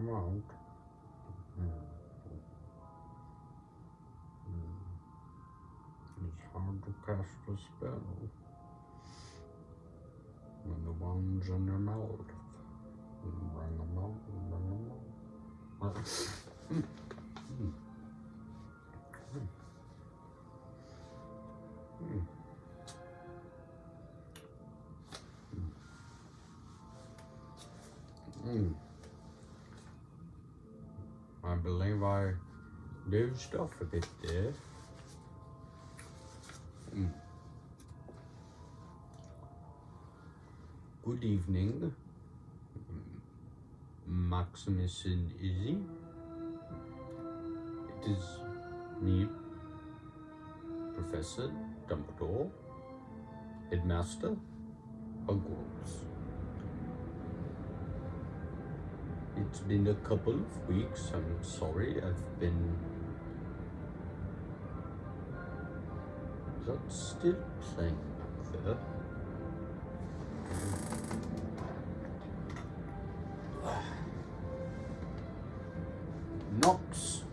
him out. It's hard to cast a spell when the one's in your mouth. Bring them out, bring them out. I believe I dozed off a bit there. Good evening, Maximus and Izzy. It is me, Professor Dumbledore, Headmaster Hogwarts. It's been a couple of weeks. I'm sorry, I've been... Is that still playing back there? Nox.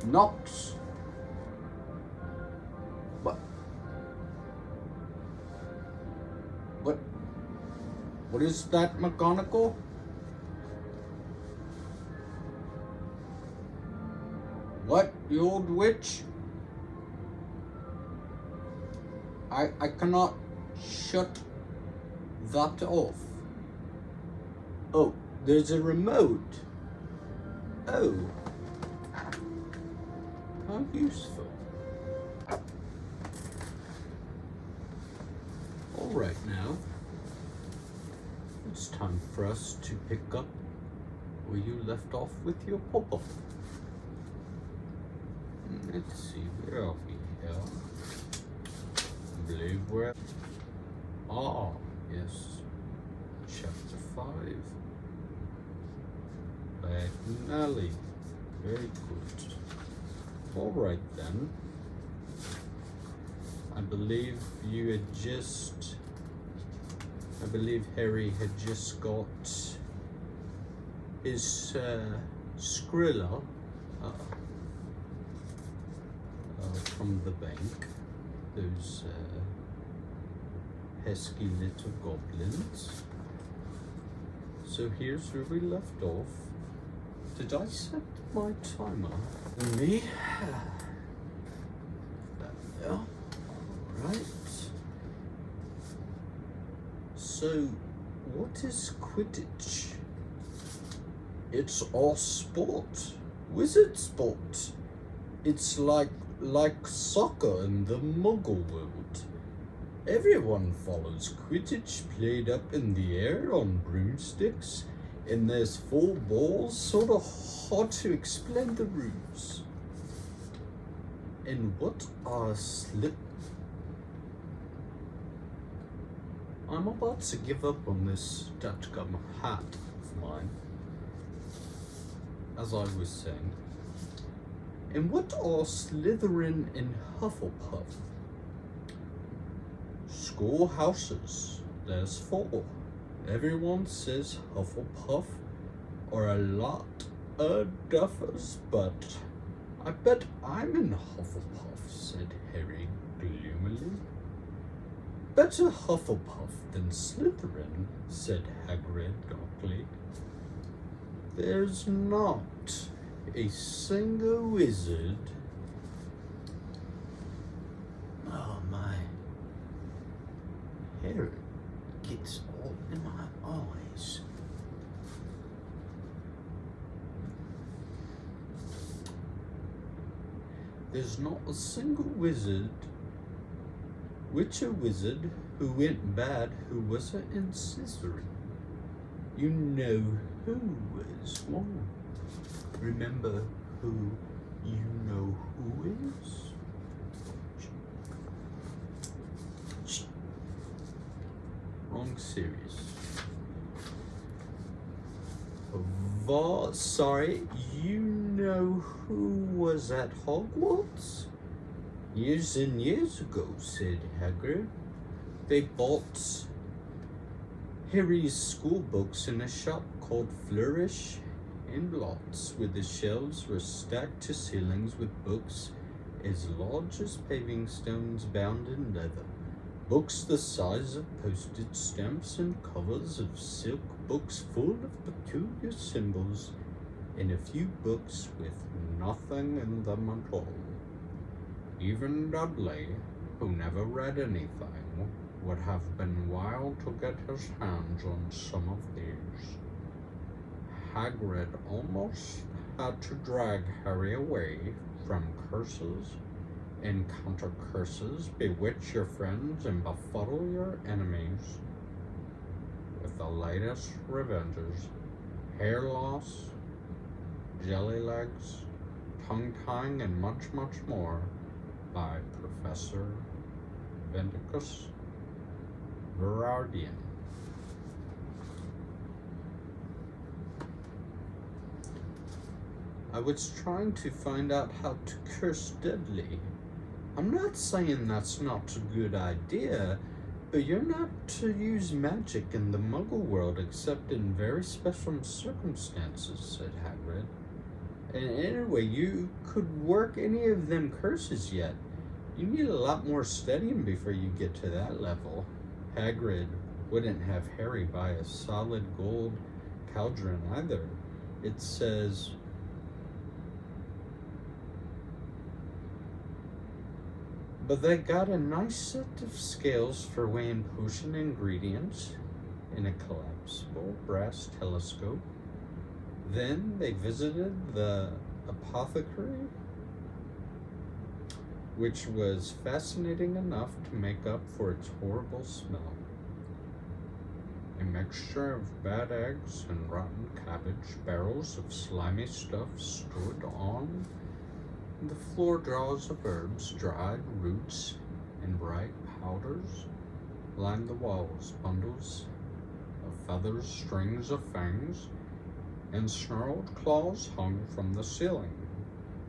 Nox. What is that, McGonagall? What, you old witch? I cannot shut that off. Oh, there's a remote. Oh. How useful. All right now. It's time for us to pick up where you left off with your pop-up. Let's see, where are we here? I believe we're... Ah, yes. Chapter 5. Back Alley. Very good. Alright then. I believe Harry had just got his Skrilla from the bank. Those pesky little goblins. So here's where we left off. Did I set my timer? Me? There. Alright. So, what is Quidditch? It's our sport. Wizard sport. It's like soccer in the Muggle world. Everyone follows Quidditch played up in the air on broomsticks, and there's 4 balls, sort of hard to explain the rules. And what are I'm about to give up on this dadgum hat of mine, as I was saying. And what are Slytherin and Hufflepuff? Schoolhouses. There's 4. Everyone says Hufflepuff are a lot of duffers, but I bet I'm in Hufflepuff, said Harry gloomily. Better Hufflepuff than Slytherin, said Hagrid darkly. There's not a single wizard. Oh, my hair gets all in my eyes. There's not a single wizard, Witcher wizard, who went bad who wasn't in Slytherin. You know who is one. Remember who you know who is? Wrong series. Sorry, you know who was at Hogwarts? Years and years ago, said Hagrid. They bought Harry's school books in a shop called Flourish and Lots, where the shelves were stacked to ceilings with books as large as paving stones bound in leather. Books the size of postage stamps and covers of silk, books full of peculiar symbols, and a few books with nothing in them at all. Even Dudley, who never read anything, would have been wild to get his hands on some of these. Hagrid almost had to drag Harry away from curses and counter curses, bewitch your friends and befuddle your enemies with the latest revenges: hair loss, jelly legs, tongue tying, and much, much more by Professor Vindicus Verardian. I was trying to find out how to curse Dudley. I'm not saying that's not a good idea, but you're not to use magic in the Muggle world except in very special circumstances, said Hagrid. And anyway, you could work any of them curses yet. You need a lot more studying before you get to that level. Hagrid wouldn't have Harry buy a solid gold cauldron either. It says, but they got a nice set of scales for weighing potion ingredients in a collapsible brass telescope. Then they visited the apothecary, which was fascinating enough to make up for its horrible smell. A mixture of bad eggs and rotten cabbage, barrels of slimy stuff stood on the floor, jars of herbs, dried roots, and bright powders lined the walls. Bundles of feathers, strings of fangs, and snarled claws hung from the ceiling.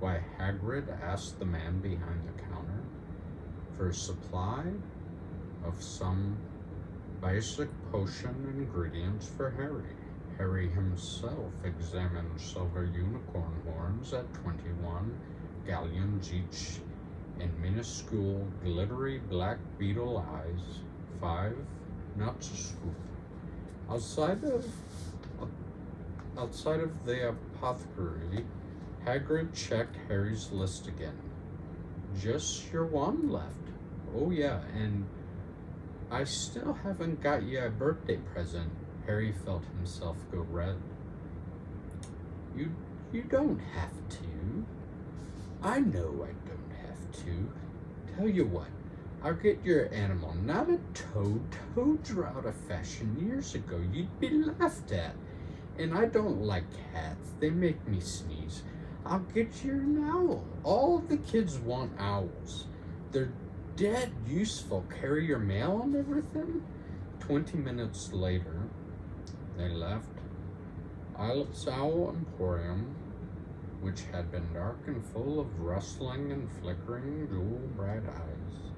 Why, Hagrid asked the man behind the counter for a supply of some basic potion ingredients for Harry. Harry himself examined silver unicorn horns at 21, galleons each, and minuscule, glittery black beetle eyes, 5 nuts a scoop. Outside of the apothecary, Hagrid checked Harry's list again. Just your one left. Oh yeah, and I still haven't got you a birthday present. Harry felt himself go red. You don't have to. I know I don't have to. Tell you what, I'll get your animal, not a toad. Toads were out of fashion years ago. You'd be laughed at. And I don't like cats. They make me sneeze. I'll get you an owl. All the kids want owls. They're dead useful. Carry your mail and everything. 20 minutes later, they left Islet's Owl Emporium, which had been dark and full of rustling and flickering jewel-bright eyes.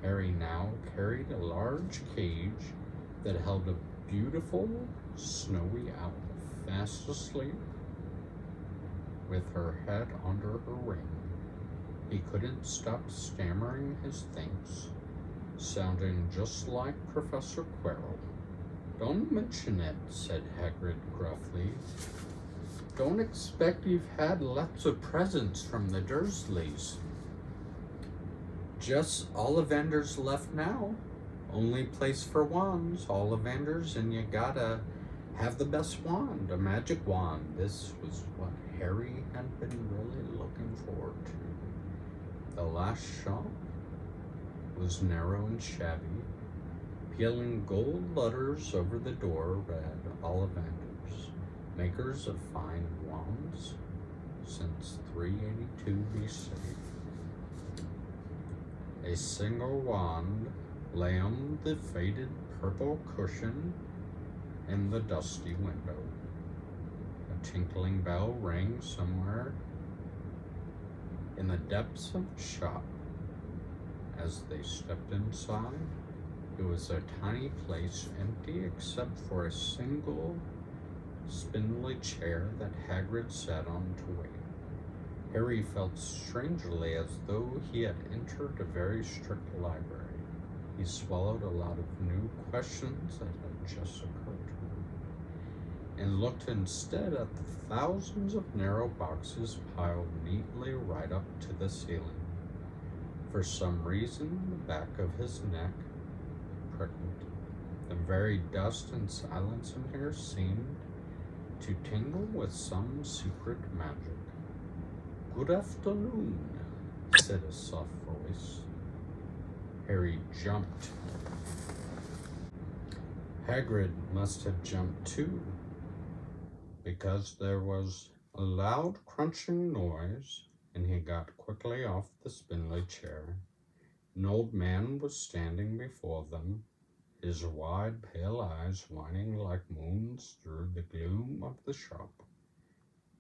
Harry now carried a large cage that held a beautiful, snowy owl, fast asleep, with her head under her wing. He couldn't stop stammering his thanks, sounding just like Professor Quirrell. Don't mention it, said Hagrid gruffly. Don't expect you've had lots of presents from the Dursleys. Just Ollivanders left now. Only place for wands, Ollivanders, and you gotta have the best wand, a magic wand. This was what Harry had been really looking forward to. The last shop was narrow and shabby. Peeling gold letters over the door read Ollivanders, makers of fine wands since 382 BC. A single wand lay on the faded purple cushion in the dusty window. A tinkling bell rang somewhere in the depths of the shop. As they stepped inside, It was a tiny place, empty except for a single spindly chair that Hagrid sat on to wait. Harry felt strangely as though he had entered a very strict library. He swallowed a lot of new questions that had just occurred to him, and looked instead at the thousands of narrow boxes piled neatly right up to the ceiling. For some reason, the back of his neck prickled. The very dust and silence in here seemed to tingle with some secret magic. "Good afternoon," said a soft voice. Harry jumped. Hagrid must have jumped too, because there was a loud crunching noise, and he got quickly off the spindly chair. An old man was standing before them, his wide, pale eyes shining like moons through the gloom of the shop.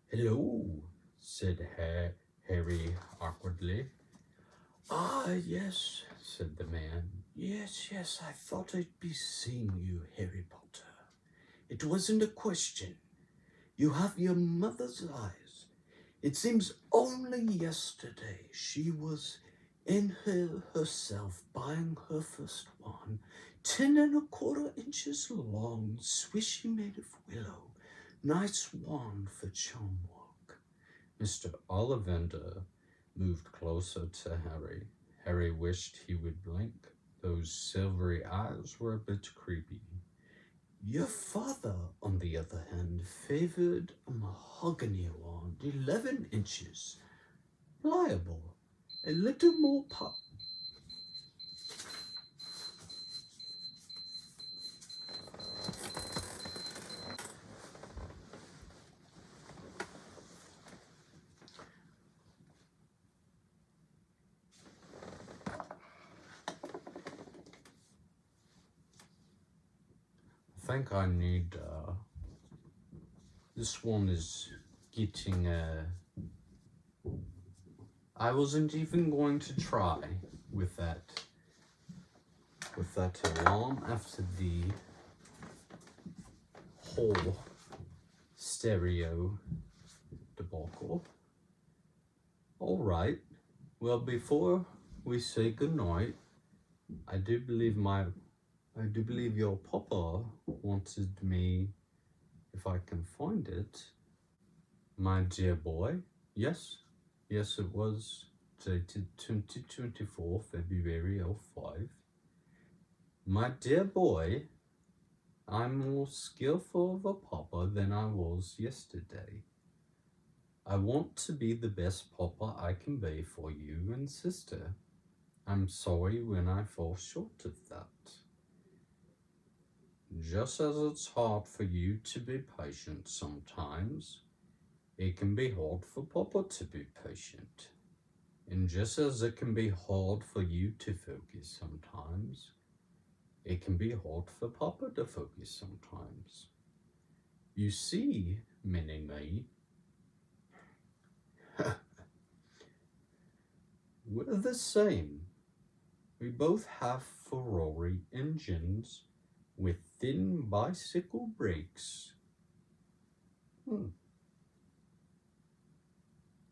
"Hello," said Harry awkwardly. "Ah, yes," said the man. Yes, I thought I'd be seeing you, Harry Potter. It wasn't a question. You have your mother's eyes. It seems only yesterday she was in herself buying her first wand, 10 1/4 inches long, swishy made of willow. Nice wand for charm work. Mr. Ollivander moved closer to Harry. Harry wished he would blink. Those silvery eyes were a bit creepy. Your father, on the other hand, favored a mahogany wand, 11 inches, pliable, a little more pop. I think I need, this one is getting, I wasn't even going to try with that alarm after the whole stereo debacle. Alright, well, before we say goodnight, I do believe your papa wanted me, if I can find it, my dear boy. Yes, it was dated 2024, February 05. My dear boy, I'm more skillful of a papa than I was yesterday. I want to be the best papa I can be for you and sister. I'm sorry when I fall short of that. Just as it's hard for you to be patient sometimes, it can be hard for Papa to be patient. And just as it can be hard for you to focus sometimes, it can be hard for Papa to focus sometimes. You see, Mini-Me, we're the same. We both have Ferrari engines with thin bicycle brakes.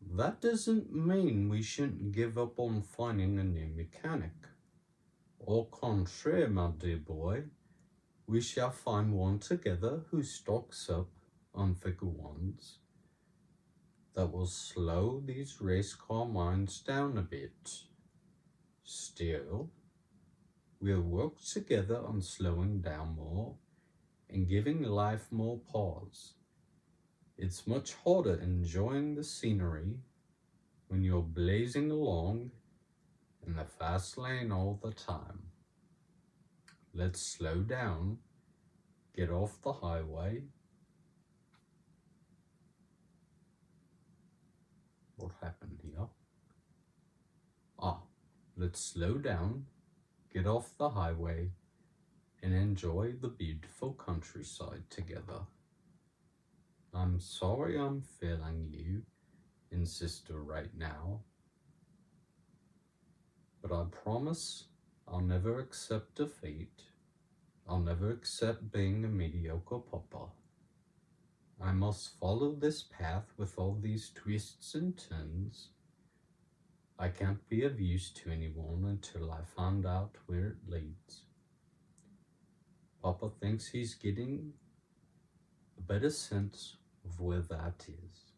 That doesn't mean we shouldn't give up on finding a new mechanic. Au contraire, my dear boy, we shall find one together who stocks up on figure ones that will slow these race car minds down a bit. Still, we'll work together on slowing down more and giving life more pause. It's much harder enjoying the scenery when you're blazing along in the fast lane all the time. Let's slow down, get off the highway. What happened here? Let's slow down, get off the highway, and enjoy the beautiful countryside together. I'm sorry I'm failing you and sister right now, but I promise I'll never accept defeat. I'll never accept being a mediocre papa. I must follow this path with all these twists and turns. I can't be of use to anyone until I find out where it leads. Papa thinks he's getting a better sense of where that is.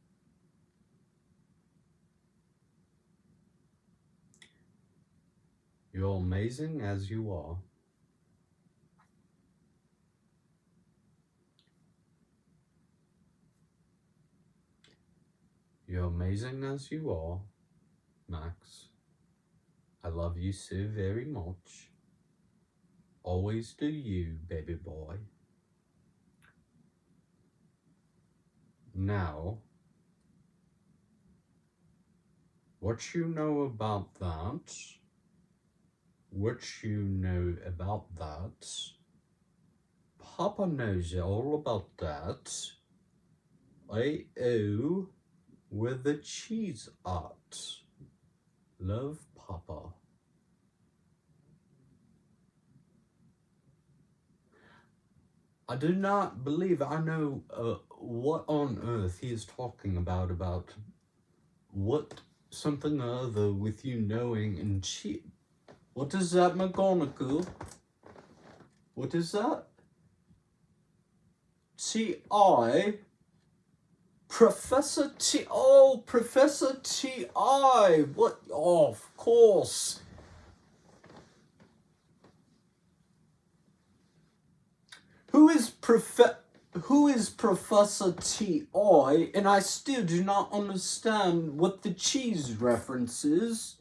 You're amazing as you are. You're amazing as you are, Max. I love you so very much. Always do you, baby boy. Now, what you know about that, Papa knows all about that. I owe where the cheese at. Love, Papa. I do not believe I know what on earth he is talking about what something or other with you knowing and cheese. What is that, McGonagall? What is that? T.I.? Professor T. Oh, Professor T.I. What? Oh, of course. Who is Professor T.I.? And I still do not understand what the cheese reference is.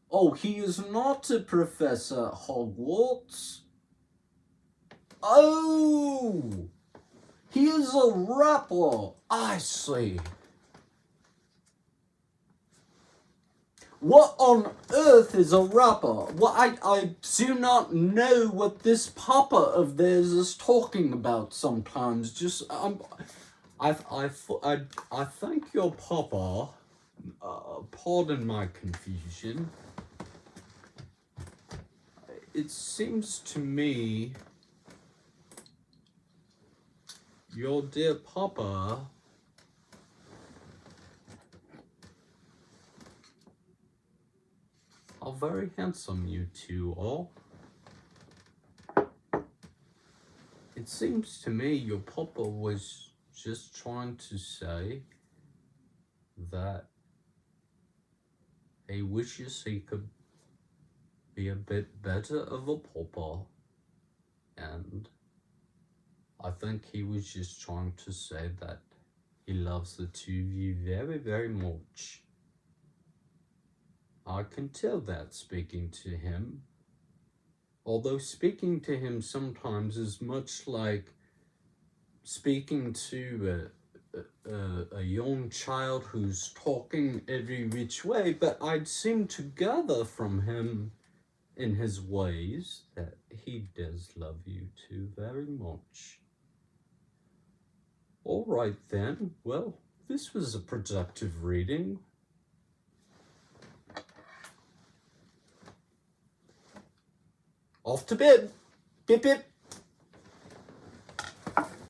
Oh, he is not a professor at Hogwarts. Oh! He is a rapper. I see. What on earth is a rapper? Well, I do not know what this papa of theirs is talking about sometimes. Just, I think your papa, pardon my confusion. It seems to me your dear papa are very handsome, you two all. It seems to me your papa was just trying to say that he wishes he could be a bit better of a papa, and I think he was just trying to say that he loves the two of you very, very much. I can tell that speaking to him. Although speaking to him sometimes is much like speaking to a young child who's talking every which way, but I'd seem to gather from him in his ways that he does love you two very much. All right then, well, this was a productive reading. Off to bed. Bip bip.